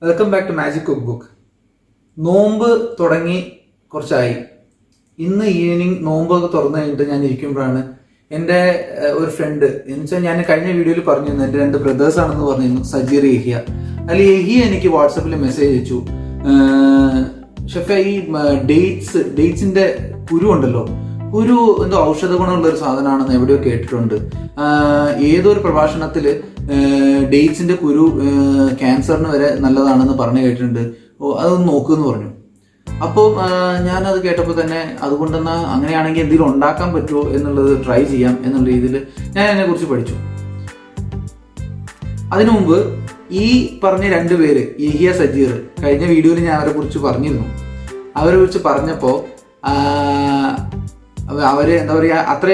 Welcome back to magic cook book. നോമ്പ് തുടങ്ങി കുറച്ചായി. ഇന്ന് ഈവനിങ് നോമ്പൊക്കെ തുറന്നു കഴിഞ്ഞിട്ട് ഞാൻ ഇരിക്കുമ്പോഴാണ് എൻ്റെ ഒരു ഫ്രണ്ട്, എന്ന് വെച്ചാൽ ഞാൻ കഴിഞ്ഞ വീഡിയോയിൽ പറഞ്ഞിരുന്നു എൻ്റെ 2 ബ്രദേഴ്സ് ആണെന്ന് പറഞ്ഞിരുന്നു, സജീർ, യഹിയ. അതിൽ യഹിയ എനിക്ക് വാട്സപ്പിൽ മെസ്സേജ് അയച്ചു, ഷെഫെ ഈ ഡേറ്റ്സിന്റെ കുരു ഉണ്ടല്ലോ, കുരു എന്തോ ഔഷധ ഗുണമുള്ള ഒരു സാധനമാണെന്ന് എവിടെയോ കേട്ടിട്ടുണ്ട്. ഏതൊരു പ്രഭാഷണത്തിൽ ഡേറ്റ്സിന്റെ കുരു ക്യാൻസറിന് വരെ നല്ലതാണെന്ന് പറഞ്ഞു കേട്ടിട്ടുണ്ട്, അതൊന്ന് നോക്കുമെന്ന് പറഞ്ഞു. അപ്പോൾ ഞാനത് കേട്ടപ്പോൾ തന്നെ അതുകൊണ്ടെന്നാൽ അങ്ങനെയാണെങ്കിൽ എന്തെങ്കിലും ഉണ്ടാക്കാൻ പറ്റുമോ എന്നുള്ളത് ട്രൈ ചെയ്യാം എന്നുള്ള രീതിയിൽ ഞാൻ അതിനെക്കുറിച്ച് പഠിച്ചു. അതിനു മുമ്പ് ഈ പറഞ്ഞ 2 പേര്, യഹിയ, സജീർ, കഴിഞ്ഞ വീഡിയോയിൽ ഞാൻ അവരെ കുറിച്ച് പറഞ്ഞിരുന്നു. അവരെ കുറിച്ച് പറഞ്ഞപ്പോൾ അവര് എന്താ പറയുക, അത്ര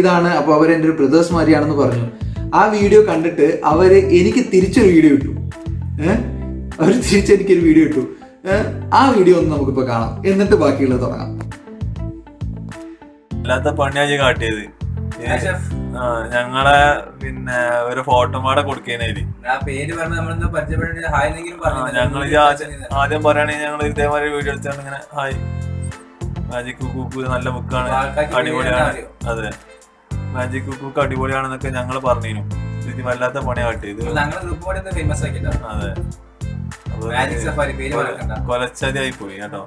ഇതാണ്, അപ്പോൾ അവർ എൻ്റെ ഒരു ബ്രദേഴ്സ് മാതിരിയാണെന്ന് പറഞ്ഞു. ആ വീഡിയോ കണ്ടിട്ട് അവര് എനിക്ക് തിരിച്ചൊരു വീഡിയോ ഇട്ടു. അവർ തിരിച്ചെനിക്കൊരു വീഡിയോ ഇട്ടു. ആ വീഡിയോ ഒന്ന് നമുക്കിപ്പോ കാണാം, എന്നിട്ട് ബാക്കിയുള്ളത് തുടങ്ങാം. അല്ലാത്ത പണിയാജി കാട്ടിയത് ഞങ്ങളെ പിന്നെ ഒരു ഫോട്ടോ പാടെ കൊടുക്കേനേല് ഞങ്ങൾ ആദ്യം പറയുകയാണെങ്കിൽ ഞങ്ങൾ ഇതേമാതിരി വീഡിയോ എടുത്താണ് ഇങ്ങനെ ഹായ് മാജിക് കുക്ക് നല്ല ബുക്കാണ്, അടിപൊളിയാണ്, അതെ മാജിക് കുക്ക് അടിപൊളിയാണെന്നൊക്കെ ഞങ്ങൾ പറഞ്ഞിരുന്നു. ഇത് വല്ലാത്ത പണി കാട്ടിയത്, അതെ കൊലച്ചതിയായി പോയി കേട്ടോ,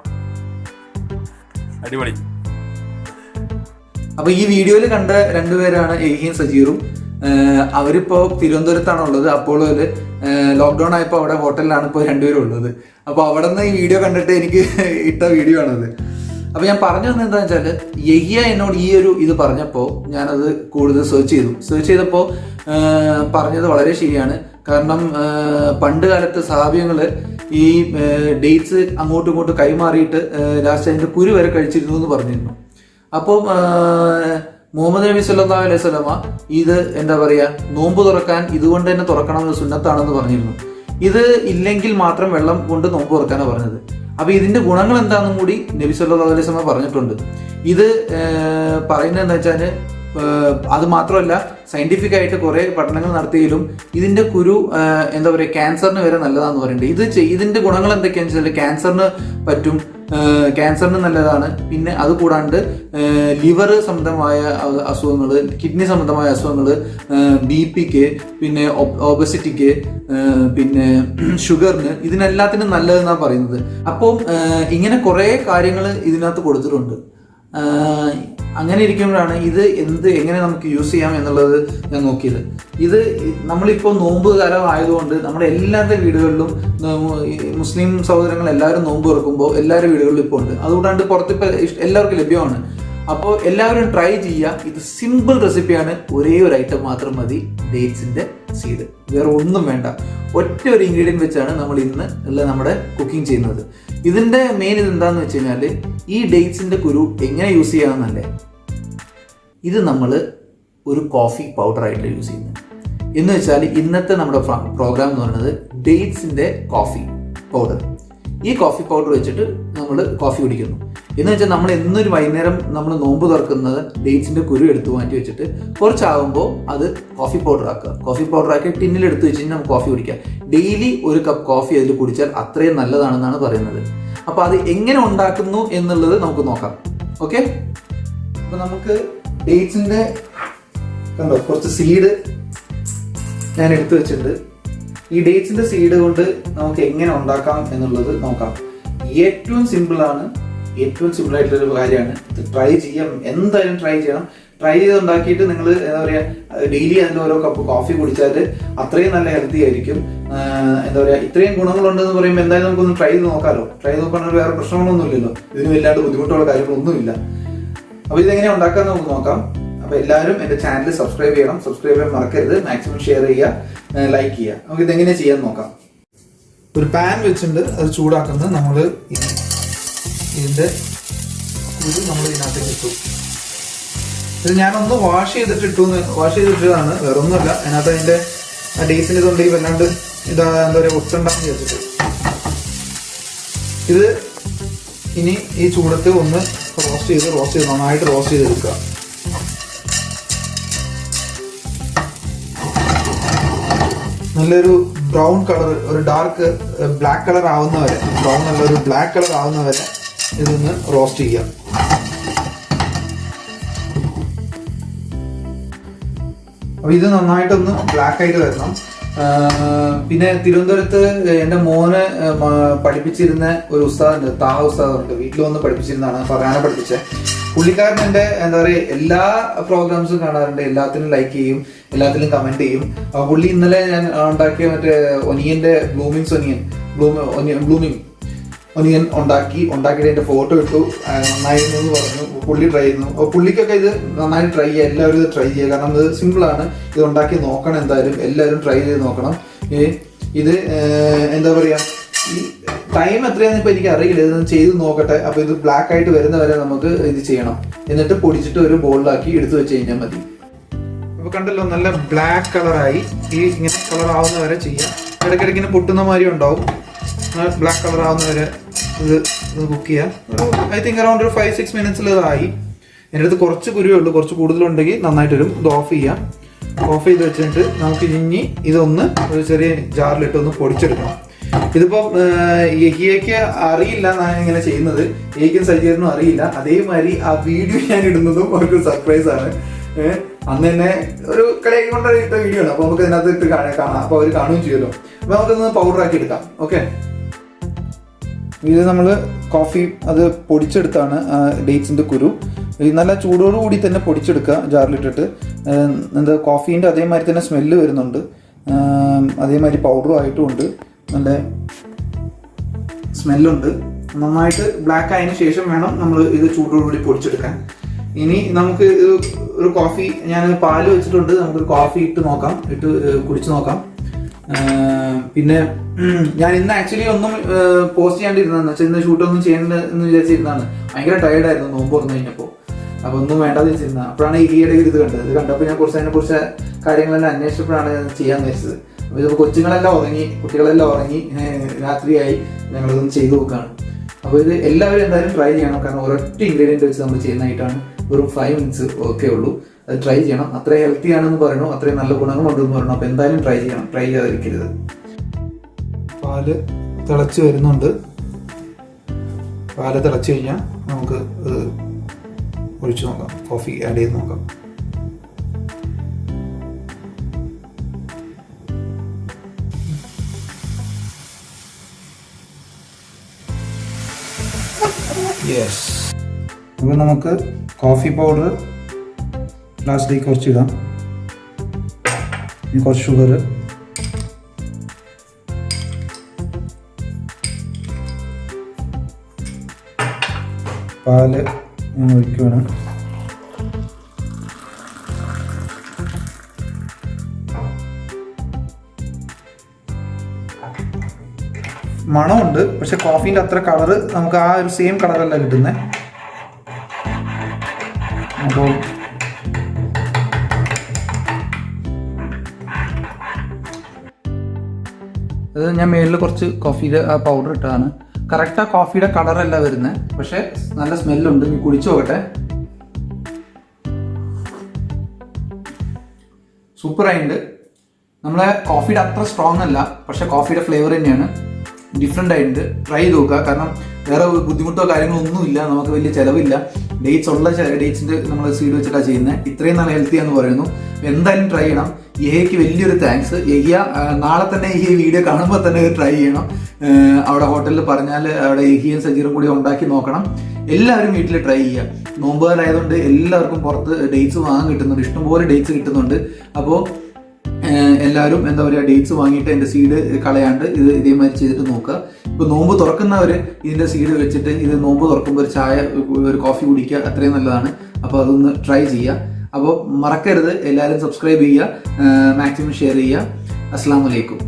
അടിപൊളി. അപ്പൊ ഈ വീഡിയോയിൽ കണ്ട 2 പേരാണ് യഹിയും സജീറും. അവരിപ്പോ തിരുവനന്തപുരത്താണ് ഉള്ളത്. അപ്പോളോയില് ലോക്ക്ഡൌൺ ആയപ്പോ അവിടെ ഹോട്ടലിലാണ് ഇപ്പോൾ 2 പേരും ഉള്ളത്. അപ്പൊ അവിടെ നിന്ന് ഈ വീഡിയോ കണ്ടിട്ട് എനിക്ക് ഇട്ട വീഡിയോ ആണത്. അപ്പൊ ഞാൻ പറഞ്ഞു തന്നെ എന്താണെന്ന് വെച്ചാല്, യഹിയ എന്നോട് ഈ ഒരു ഇത് പറഞ്ഞപ്പോൾ ഞാനത് കൂടുതൽ സെർച്ച് ചെയ്തപ്പോൾ പറഞ്ഞത് വളരെ ശരിയാണ്. കാരണം പണ്ട് കാലത്ത് സഹാബിയങ്ങള് ഈ ഡേറ്റ്സ് അങ്ങോട്ടും ഇങ്ങോട്ടും കൈമാറിയിട്ട് ലാസ്റ്റ് അതിന്റെ കുരു വരെ കഴിച്ചിരുന്നു എന്ന് പറഞ്ഞിരുന്നു. അപ്പോൾ മുഹമ്മദ് നബി സല്ലല്ലാഹു അലൈഹി വസല്ലമ ഇത് എന്താ പറയാ, നോമ്പ് തുറക്കാൻ ഇതുകൊണ്ട് തന്നെ തുറക്കണം, സുന്നത്താണെന്ന് പറഞ്ഞിരുന്നു. ഇത് ഇല്ലെങ്കിൽ മാത്രം വെള്ളം കൊണ്ട് നോമ്പ് തുറക്കാനാണ് പറഞ്ഞത്. അപ്പൊ ഇതിന്റെ ഗുണങ്ങൾ എന്താണെന്നും കൂടി നബി സല്ലല്ലാഹു അലൈഹി വസല്ലമ പറഞ്ഞിട്ടുണ്ട്. ഇത് പറയുന്നത് എന്താ വെച്ചാല്, അത് മാത്രമല്ല സയന്റിഫിക് ആയിട്ട് കുറെ പഠനങ്ങൾ നടത്തിയാലും ഇതിന്റെ കുരു എന്താ പറയുക, ക്യാൻസറിന് വരെ നല്ലതാന്ന് പറയുന്നുണ്ട്. ഇതിന്റെ ഗുണങ്ങൾ എന്തൊക്കെയാണെന്ന് വെച്ചാൽ ക്യാൻസറിന് പറ്റും, ക്യാൻസറിന് നല്ലതാണ്. പിന്നെ അത് കൂടാണ്ട് ലിവർ സംബന്ധമായ അസുഖങ്ങൾ, കിഡ്നി സംബന്ധമായ അസുഖങ്ങൾ, BP-ക്ക്, പിന്നെ ഒബസിറ്റിക്ക്, പിന്നെ ഷുഗറിന്, ഇതിനെല്ലാത്തിനും നല്ലതെന്നാണ് പറയുന്നത്. അപ്പോൾ ഇങ്ങനെ കുറെ കാര്യങ്ങൾ ഇതിനകത്ത് കൊടുത്തിട്ടുണ്ട്. അങ്ങനെ ഇരിക്കുമ്പോഴാണ് ഇത് എങ്ങനെ നമുക്ക് യൂസ് ചെയ്യാം എന്നുള്ളത് ഞാൻ നോക്കിയത്. ഇത് നമ്മളിപ്പോൾ നോമ്പ് കാലം ആയതുകൊണ്ട് നമ്മുടെ എല്ലാവരുടെ വീടുകളിലും മുസ്ലിം സഹോദരങ്ങൾ എല്ലാവരും നോമ്പ് തുറക്കുമ്പോൾ എല്ലാവരുടെ വീടുകളിലും ഇപ്പോൾ ഉണ്ട്. അതുകൊണ്ടാണ്ട് പുറത്തിപ്പോൾ എല്ലാവർക്കും ലഭ്യമാണ്. അപ്പോൾ എല്ലാവരും ട്രൈ ചെയ്യുക. ഇത് സിമ്പിൾ റെസിപ്പിയാണ്. ഒരേ ഒരു ഐറ്റം മാത്രം മതി, ഡേറ്റ്സിന്റെ സീഡ്. വേറെ ഒന്നും വേണ്ട. ഒറ്റ ഒരു ഇൻഗ്രീഡിയൻറ്റ് വെച്ചാണ് നമ്മൾ ഇന്ന് നമ്മുടെ കുക്കിംഗ് ചെയ്യുന്നത്. ഇതിന്റെ മെയിൻ ഇതെന്താന്ന് വെച്ച് കഴിഞ്ഞാൽ, ഈ ഡേറ്റ്സിന്റെ കുരു എങ്ങനെ യൂസ് ചെയ്യാമെന്നല്ലേ, ഇത് നമ്മൾ ഒരു കോഫി പൗഡർ ആയിട്ട് യൂസ് ചെയ്യുന്നത്. എന്ന് വെച്ചാൽ ഇന്നത്തെ നമ്മുടെ പ്രോഗ്രാം എന്ന് പറയുന്നത് ഡേറ്റ്സിന്റെ കോഫി പൗഡർ. ഈ കോഫി പൗഡർ വെച്ചിട്ട് നമ്മൾ കോഫി കുടിക്കുന്നു. എന്ന് വെച്ചാൽ നമ്മൾ എന്നൊരു വൈകുന്നേരം നമ്മൾ നോമ്പ് തുറക്കുന്നത് ഡേറ്റ്സിന്റെ കുരു എടുത്ത് മാറ്റി വെച്ചിട്ട് കുറച്ചാകുമ്പോൾ അത് കോഫി പൗഡർ ആക്കുക. കോഫി പൗഡർ ആക്കി ടിന്നിൽ എടുത്ത് വെച്ച് കഴിഞ്ഞാൽ നമുക്ക് കോഫി കുടിക്കാം. ഡെയിലി ഒരു കപ്പ് കോഫി അതിൽ കുടിച്ചാൽ അത്രയും നല്ലതാണെന്നാണ് പറയുന്നത്. അപ്പോൾ അത് എങ്ങനെ ഉണ്ടാക്കുന്നു എന്നുള്ളത് നമുക്ക് നോക്കാം. ഓക്കെ, അപ്പോൾ നമുക്ക് ഡേറ്റ്സിന്റെ കണ്ടോ കുറച്ച് സീഡ് ഞാൻ എടുത്തു വെച്ചിട്ടുണ്ട്. ഈ ഡേറ്റ്സിന്റെ സീഡ് കൊണ്ട് നമുക്ക് എങ്ങനെ ഉണ്ടാക്കാം എന്നുള്ളത് നോക്കാം. ഏറ്റവും സിമ്പിൾ ആയിട്ടുള്ളൊരു കാര്യമാണ്. ഇത് ട്രൈ ചെയ്യാം, എന്തായാലും ട്രൈ ചെയ്യണം. ട്രൈ ചെയ്ത് ഉണ്ടാക്കിയിട്ട് നിങ്ങൾ എന്താ പറയുക, ഡെയിലി അതിൻ്റെ ഓരോ കപ്പ് കോഫി കുടിച്ചാൽ അത്രയും നല്ല ഹെൽത്തി ആയിരിക്കും. എന്താ പറയുക, ഇത്രയും ഗുണങ്ങളുണ്ടെന്ന് പറയുമ്പോൾ എന്തായാലും നമുക്കൊന്ന് ട്രൈ ചെയ്ത് നോക്കാമല്ലോ. ട്രൈ ചെയ്ത് നോക്കുകയാണെങ്കിൽ വേറെ പ്രശ്നങ്ങളൊന്നും ഇല്ലല്ലോ, ഇതിന് വല്ലാണ്ട് ബുദ്ധിമുട്ടുള്ള കാര്യങ്ങളൊന്നുമില്ല. അപ്പോൾ ഇതെങ്ങനെ ഉണ്ടാക്കാൻ നമുക്ക് നോക്കാം. അപ്പോൾ എല്ലാവരും എൻ്റെ ചാനൽ സബ്സ്ക്രൈബ് ചെയ്യണം. സബ്സ്ക്രൈബ് ചെയ്യാൻ മറക്കരുത്. മാക്സിമം ഷെയർ ചെയ്യുക, ലൈക്ക് ചെയ്യുക. നമുക്ക് ഇതെങ്ങനെ ചെയ്യാൻ നോക്കാം. ഒരു പാൻ വെച്ചിട്ടുണ്ട്, അത് ചൂടാക്കുന്നത് നമ്മൾ ഇതിൻ്റെ കുരു നമ്മൾ ഇതിനകത്തേക്ക് ഇട്ടു. ഇത് ഞാനൊന്ന് വാഷ് ചെയ്തിട്ടതാണ്, വേറെ ഒന്നുമല്ല. അതിനകത്ത് അതിൻ്റെ ഡേറ്റ്സിൻ്റെ ഇതുണ്ടെങ്കിൽ വല്ലാണ്ട് എന്താ പറയുക ഒട്ടുണ്ടാന്ന് വിചാരിച്ചിട്ട്. ഇത് ഇനി ഈ ചൂടത്ത് ഒന്ന് റോസ്റ്റ് ചെയ്ത് നന്നായിട്ട് റോസ്റ്റ് ചെയ്തെടുക്കുക. നല്ലൊരു ബ്രൗൺ കളർ, ഒരു ഡാർക്ക് ബ്ലാക്ക് കളർ ആവുന്നവരെ, ബ്രൗൺ അല്ല ഒരു ബ്ലാക്ക് കളർ ആവുന്നവരെ ഇതൊന്ന് റോസ്റ്റ് ചെയ്യാം. അപ്പോൾ ഇത് നന്നായിട്ടൊന്ന് ബ്ലാക്ക് ആയിട്ട് വരണം. പിന്നെ തിരുവനന്തപുരത്ത് എൻ്റെ മോനെ പഠിപ്പിച്ചിരുന്ന ഒരു ഉസ്താദുണ്ട്, താഹ ഉസ്താദുണ്ട്, വീട്ടിൽ വന്ന് പഠിപ്പിച്ചിരുന്നതാണ്, ഫർഹാനെ പഠിപ്പിച്ചത്. പുള്ളിക്കാരൻ എൻ്റെ എന്താ പറയുക എല്ലാ പ്രോഗ്രാംസും കാണാറുണ്ട്, എല്ലാത്തിനും ലൈക്ക് ചെയ്യും, എല്ലാത്തിലും കമൻറ്റ് ചെയ്യും. അപ്പോൾ പുള്ളി ഇന്നലെ ഞാൻ ഉണ്ടാക്കിയ മറ്റേ ഒനിയൻ്റെ ബ്ലൂമിങ് ഒനിയൻ ഉണ്ടാക്കിയിട്ട് എൻ്റെ ഫോട്ടോ ഇട്ടു, നന്നായിരുന്നു എന്ന് പറഞ്ഞു. പുള്ളി ട്രൈ ചെയ്യുന്നു. അപ്പോൾ പുള്ളിക്കൊക്കെ ഇത് നന്നായിട്ട് ട്രൈ ചെയ്യുക, എല്ലാവരും ഇത് ട്രൈ ചെയ്യുക. കാരണം ഇത് സിമ്പിളാണ്, ഇത് ഉണ്ടാക്കി നോക്കണം, എന്തായാലും എല്ലാവരും ട്രൈ ചെയ്ത് നോക്കണം. ഇത് എന്താ പറയുക, ഈ ടൈം എത്രയാണെന്ന് ഇപ്പോൾ എനിക്ക് അറിയില്ല, ഇതൊന്ന് ചെയ്ത് നോക്കട്ടെ. അപ്പോൾ ഇത് ബ്ലാക്ക് ആയിട്ട് വരുന്നവരെ നമുക്ക് ഇത് ചെയ്യണം, എന്നിട്ട് പൊടിച്ചിട്ട് ഒരു ബോളിലാക്കി എടുത്തു വെച്ച് കഴിഞ്ഞാൽ മതി. അപ്പോൾ കണ്ടല്ലോ, നല്ല ബ്ലാക്ക് കളറായി. ഈ ഇങ്ങനെ കളർ ആവുന്നവരെ ചെയ്യാം. ഇടയ്ക്കിടയ്ക്ക് ഇങ്ങനെ പൊട്ടുന്ന മാതിരി ഉണ്ടാവും. ബ്ലാക്ക് കളർ ആവുന്നവരെ ഇത് കുക്ക് ചെയ്യാം. ഒരു ഐ തിങ്ക് അറൗണ്ട് ഒരു 5-6 മിനിറ്റ്സിൽ ഇതായി. എൻ്റെ അടുത്ത് കുറച്ച് കുരുവേ ഉള്ളൂ, കുറച്ച് കൂടുതലുണ്ടെങ്കിൽ നന്നായിട്ട് വരും. ഇത് ഓഫ് ചെയ്യാം. ഓഫ് ചെയ്ത് വെച്ചിട്ട് നമുക്ക് ഇനി ഇതൊന്ന് ഒരു ചെറിയ ജാറിലിട്ട് ഒന്ന് പൊടിച്ചെടുക്കണം. ഇതിപ്പം യഹിയയ്ക്ക് അറിയില്ല ഞാൻ ഇങ്ങനെ ചെയ്യുന്നത്, യഹിക്കും സജീറിനും അറിയില്ല. അതേമാതിരി ആ വീഡിയോ ഞാൻ ഇടുന്നതും അവർക്ക് സർപ്രൈസ് ആണ്. അന്ന് തന്നെ ഒരു കടയൊക്കെ കൊണ്ടാണ് ഇട്ട വീഡിയോ ആണ്. അപ്പോൾ നമുക്ക് ഇതിനകത്ത് ഇട്ട് കാണാം, അപ്പോൾ അവർ കാണുകയും ചെയ്യുമല്ലോ. അപ്പോൾ നമുക്കൊന്ന് പൗഡറാക്കി എടുക്കാം. ഓക്കെ, ഇത് നമ്മൾ കോഫി അത് പൊടിച്ചെടുത്താണ് ഡേറ്റ്സിൻ്റെ കുരു. നല്ല ചൂടോടുകൂടി തന്നെ പൊടിച്ചെടുക്കുക ജാറിലിട്ടിട്ട്. എന്താ കോഫീൻ്റെ അതേമാതിരി തന്നെ സ്മെല്ല് വരുന്നുണ്ട്, അതേമാതിരി പൗഡറും ആയിട്ടുമുണ്ട്, നല്ല സ്മെല്ലുണ്ട്. നന്നായിട്ട് ബ്ലാക്ക് ആയതിനു ശേഷം വേണം നമ്മൾ ഇത് ചൂടോടുകൂടി പൊടിച്ചെടുക്കാൻ. ഇനി നമുക്ക് ഇത് ഒരു കോഫി, ഞാൻ പാല് വെച്ചിട്ടുണ്ട്, നമുക്കൊരു കോഫി ഇട്ട് കുടിച്ച് നോക്കാം. പിന്നെ ഞാൻ ഇന്ന് ആക്ച്വലി ഒന്നും പോസ്റ്റ് ചെയ്യാണ്ടിരുന്നതെന്ന് വെച്ചാൽ ഇന്ന് ഷൂട്ടൊന്നും ചെയ്യേണ്ടെന്ന് വിചാരിച്ചിരുന്നതാണ്. ഭയങ്കര ടയർഡായിരുന്നു നോമ്പ് തുറന്നു കഴിഞ്ഞപ്പോൾ. അപ്പോൾ ഒന്നും വേണ്ടാതെ വെച്ചിരുന്നത്. അപ്പോഴാണ് ഈയിടെ ഇത് കണ്ടത്. ഇത് കണ്ടപ്പോൾ ഞാൻ അതിനെക്കുറിച്ച് കാര്യങ്ങളെല്ലാം അന്വേഷിച്ചപ്പോഴാണ് ചെയ്യാൻ വെച്ചത്. അപ്പോൾ ഇതിപ്പോൾ കുട്ടികളെല്ലാം ഉറങ്ങി രാത്രിയായി, ഞങ്ങളിതൊന്ന് ചെയ്തു നോക്കുകയാണ്. അപ്പോൾ ഇത് എല്ലാവരും എന്തായാലും ട്രൈ ചെയ്യണം. കാരണം ഒരൊറ്റ ഇൻഗ്രീഡിയൻറ്റ് വെച്ച് നമ്മൾ ചെയ്യുന്നതായിട്ടാണ്. വെറും 5 മിനിറ്റ്സ് ഒക്കെ ഉള്ളൂ. അത് ട്രൈ ചെയ്യണം. അത്രയും ഹെൽത്തി ആണെന്ന് പറയുന്നു, അത്രയും നല്ല ഗുണങ്ങളുണ്ടെന്ന് പറയുന്നു. അപ്പോൾ എന്തായാലും ട്രൈ ചെയ്യണം, ട്രൈ ചെയ്യാതിരിക്കരുത്. പാല് തിളച്ച് വരുന്നുണ്ട്. പാല് തിളച്ച് കഴിഞ്ഞാൽ നമുക്ക് ഒഴിച്ചു നോക്കാം, കോഫി ആഡ് ചെയ്ത് നോക്കാം. യെസ്, അപ്പോൾ നമുക്ക് കോഫി പൗഡർ ലാസ്റ്റിലേക്ക് കുറച്ച് ഇടാം. ഇനി കുറച്ച് ഷുഗർ, പാല് ഞാൻ ഒഴിക്കുകയാണ്. മണമുണ്ട്, പക്ഷെ കോഫീൻ്റെ അത്ര കളറ് നമുക്ക് ആ ഒരു സെയിം കളറല്ല കിട്ടുന്നത്. അപ്പോൾ അത് ഞാൻ മേളിൽ കുറച്ച് കോഫിയുടെ ആ പൗഡർ ഇട്ടതാണ്. കറക്റ്റ് ആ കോഫിയുടെ കളറല്ല വരുന്നത്, പക്ഷെ നല്ല സ്മെല്ലുണ്ട്. നീ കുടിച്ചു നോക്കട്ടെ. സൂപ്പറായിട്ടുണ്ട്. നമ്മളെ കോഫിയുടെ അത്ര സ്ട്രോങ് അല്ല, പക്ഷെ കോഫിയുടെ ഫ്ലേവർ തന്നെയാണ്. ഡിഫറെൻ്റ് ആയിട്ടുണ്ട്. ട്രൈ ചെയ്ത് നോക്കുക. കാരണം വേറെ ബുദ്ധിമുട്ടോ കാര്യങ്ങളോ ഒന്നുമില്ല, നമുക്ക് വലിയ ചിലവില്ല. ഡേറ്റ്സ് ഉള്ള ഡേറ്റ്സിൻ്റെ നമ്മൾ സീഡ് വെച്ചിട്ടാണ് ചെയ്യുന്നത്. ഇത്രയും നല്ല ഹെൽത്തിയാന്ന് പറയുന്നു. എന്തായാലും ട്രൈ ചെയ്യണം. യഹയ്ക്ക് വലിയൊരു താങ്ക്സ്. യഹിയ നാളെ തന്നെ ഈ വീഡിയോ കാണുമ്പോൾ തന്നെ ട്രൈ ചെയ്യണം. അവിടെ ഹോട്ടലിൽ പറഞ്ഞാൽ അവിടെ യഹിയും സജീറും കൂടി ഉണ്ടാക്കി നോക്കണം. എല്ലാവരും വീട്ടിൽ ട്രൈ ചെയ്യുക. നോമ്പുകാരായതുകൊണ്ട് എല്ലാവർക്കും പുറത്ത് ഡേറ്റ്സ് വാങ്ങാൻ കിട്ടുന്നുണ്ട്, ഇഷ്ടംപോലെ ഡേറ്റ്സ് കിട്ടുന്നുണ്ട്. അപ്പോൾ എല്ലാവരും എന്താ പറയുക, ഡേറ്റ്സ് വാങ്ങിയിട്ട് എൻ്റെ സീഡ് കളയാണ്ട് ഇത് ഇതേമാതിരി ചെയ്തിട്ട് നോക്കുക. ഇപ്പോൾ നോമ്പ് തുറക്കുന്നവർ ഇതിൻ്റെ സീഡ് വെച്ചിട്ട് ഇത് നോമ്പ് തുറക്കുമ്പോൾ ഒരു ചായ ഒരു കോഫി കുടിക്കുക, അത്രയും നല്ലതാണ്. അപ്പോൾ അതൊന്ന് ട്രൈ ചെയ്യുക. അപ്പോൾ മറക്കരുത്, എല്ലാവരും സബ്സ്ക്രൈബ് ചെയ്യുക, മാക്സിമം ഷെയർ ചെയ്യുക. അസ്സലാമു അലൈക്കും.